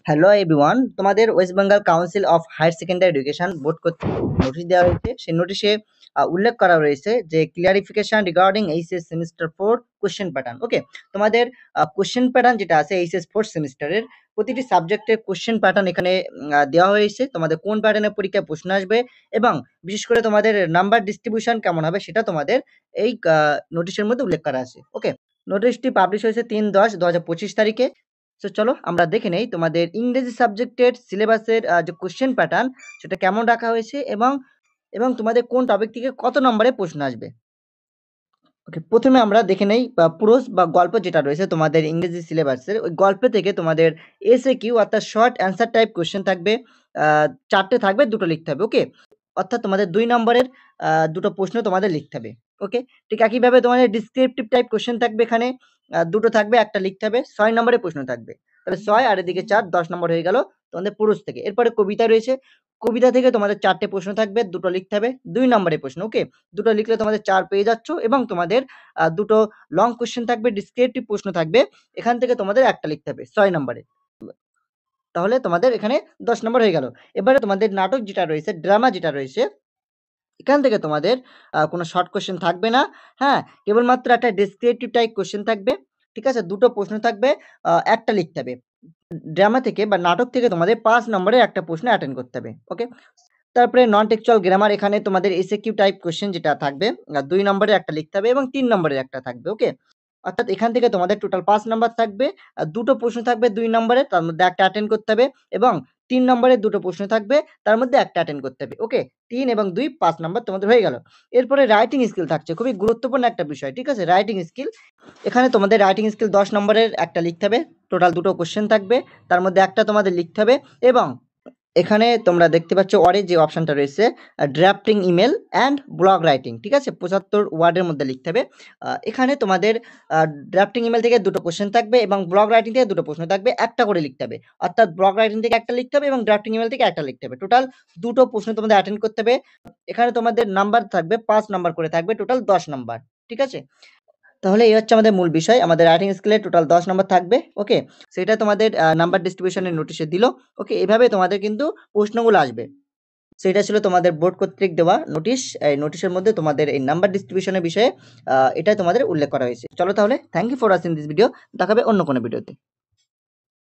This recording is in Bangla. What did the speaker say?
হ্যালো এভরিওয়ান, তোমাদের West Bengal council of higher secondary education board কর্তৃক নোটিশ দেওয়া হয়েছে। সেই নোটিশে উল্লেখ করা রয়েছে যে clarification regarding HS semester 4 question pattern. Okay, তোমাদের কোশ্চেন প্যাটার্ন যেটা আছে এইচএস 4 সেমিস্টারের প্রতিটি সাবজেক্টের কোশ্চেন প্যাটার্ন এখানে দেওয়া হয়েছে। তোমাদের কোন প্যাটার্নের পরীক্ষায় প্রশ্ন আসবে এবং বিশেষ করে তোমাদের নাম্বার ডিস্ট্রিবিউশন কেমন হবে সেটা তোমাদের এই নোটিশের মধ্যে উল্লেখ করা আছে। ওকে, নোটিশটি পাবলিশ হয়েছে 3/10/2025 তারিখে। তো চলো আমরা দেখে নেই তোমাদের ইংরেজি সাবজেক্টের সিলেবাসের যে কোশ্চেন প্যাটার্ন সেটা কেমন রাখা হয়েছে এবং এবং তোমাদের কোন টপিক থেকে কত নম্বরে প্রশ্ন আসবে। ওকে, প্রথমে আমরা দেখে নেই প্রোজ বা গল্প যেটা রয়েছে তোমাদের ইংরেজি সিলেবাসের, ওই গল্প থেকে তোমাদের এসএকিউ অর্থাৎ শর্ট অ্যান্সার টাইপ কোশ্চেন থাকবে, 4টে থাকবে, 2টো লিখতে হবে। ওকে, অর্থাৎ তোমাদের 2 নম্বরের 2টো প্রশ্ন তোমাদের লিখতে হবে। ওকে, ঠিক একইভাবে তোমাদের ডিসক্রিপটিভ টাইপ কোশ্চেন থাকবে, এখানে 2টো থাকবে, একটা লিখতে হবে। 6 নম্বরের প্রশ্ন থাকবে, তাহলে 6 আর এদিকে 4, 10 নম্বর হয়ে গেল তোমাদের পুরুষ থেকে। এরপরে কবিতা রয়েছে, কবিতা থেকে তোমাদের 4টে প্রশ্ন থাকবে, 2টো লিখতে হবে, 2 নম্বরের প্রশ্ন। ওকে, 2টো লিখলে তোমাদের 4 পেয়ে যাচ্ছ এবং তোমাদের 2টো লং কোশ্চেন থাকবে, ডিসক্রিপটিভ প্রশ্ন থাকবে, এখান থেকে তোমাদের একটা লিখতে হবে 6 নম্বরে। তাহলে তোমাদের এখানে 10 নম্বর হয়ে গেল। এবারে তোমাদের নাটক যেটা রয়েছে, ড্রামা যেটা রয়েছে, এখান থেকে তোমাদের কোনো শর্ট কোশ্চেন থাকবে না। হ্যাঁ, কেবলমাত্র একটা ডেসক্রিপটিভ টাইপ কোশ্চেন থাকবে। ঠিক আছে, 2টো প্রশ্ন থাকবে, একটা লিখতে হবে। ড্রামা থেকে বা নাটক থেকে তোমাদের 5 নম্বরের একটা প্রশ্ন অ্যাটেন্ড করতে হবে। ওকে, তারপরে নন টেক্সচুয়াল গ্রামার, এখানে তোমাদের এসএকিউ টাইপ কোশ্চেন যেটা থাকবে, 2 নম্বরের একটা লিখতে হবে এবং 3 নম্বরের একটা থাকবে। ওকে, অর্থাৎ এখান থেকে তোমাদের টোটাল 5 নাম্বার থাকবে, 2টো প্রশ্ন থাকবে 2 নম্বরের, তার মধ্যে একটা অ্যাটেন্ড করতে হবে এবং 3 নম্বরের 2টো প্রশ্ন থাকবে, তার মধ্যে একটা অ্যাটেন্ড করতে হবে। ওকে, 3 এবং 2 5 নাম্বার তোমাদের হয়ে গেল। এরপরে রাইটিং স্কিল থাকছে, খুবই গুরুত্বপূর্ণ একটা বিষয়। ঠিক আছে, রাইটিং স্কিল, এখানে তোমাদের রাইটিং স্কিল 10 নম্বরের একটা লিখতে হবে, টোটাল 2টো কোশ্চেন থাকবে, তার মধ্যে একটা তোমাদের লিখতে হবে এবং এখানে তোমরা দেখতে পাচ্ছ ওয়ার্ডে যে অপশনটা রয়েছে, drafting email and blog writing. ঠিক আছে, 75 ওয়ার্ডের মধ্যে লিখতে হবে। এখানে তোমাদের ড্রাফটিং ইমেল থেকে 2টো কোশ্চেন থাকবে এবং ব্লগ রাইটিং থেকে 2টো প্রশ্ন থাকবে, একটা করে লিখতে হবে। অর্থাৎ ব্লগ রাইটিং থেকে একটা লিখতে হবে এবং ড্রাফটিং ইমেল থেকে একটা লিখতে হবে। টোটাল 2টো প্রশ্ন তোমাদের অ্যাটেন্ড করতে হবে। এখানে তোমাদের নাম্বার থাকবে 5 নাম্বার করে থাকবে, টোটাল 10 নাম্বার। ঠিক আছে, তাহলে এই হচ্ছে আমাদের মূল বিষয়, আমাদের রাইটিং স্কিলে টোটাল 10 নম্বর থাকবে। ওকে, সেটা তোমাদের নাম্বার ডিস্ট্রিবিউশনের নোটিশে দিল। ওকে, এভাবে তোমাদের কিন্তু প্রশ্নগুলো আসবে। সেটা ছিল তোমাদের বোর্ড কর্তৃক দেওয়া নোটিশ। এই নোটিশের মধ্যে তোমাদের এই নাম্বার ডিস্ট্রিবিউশনের বিষয়ে এটা তোমাদের উল্লেখ করা হয়েছে। চলো তাহলে, thank you for watching this video. দেখাবে অন্য কোনো ভিডিওতে।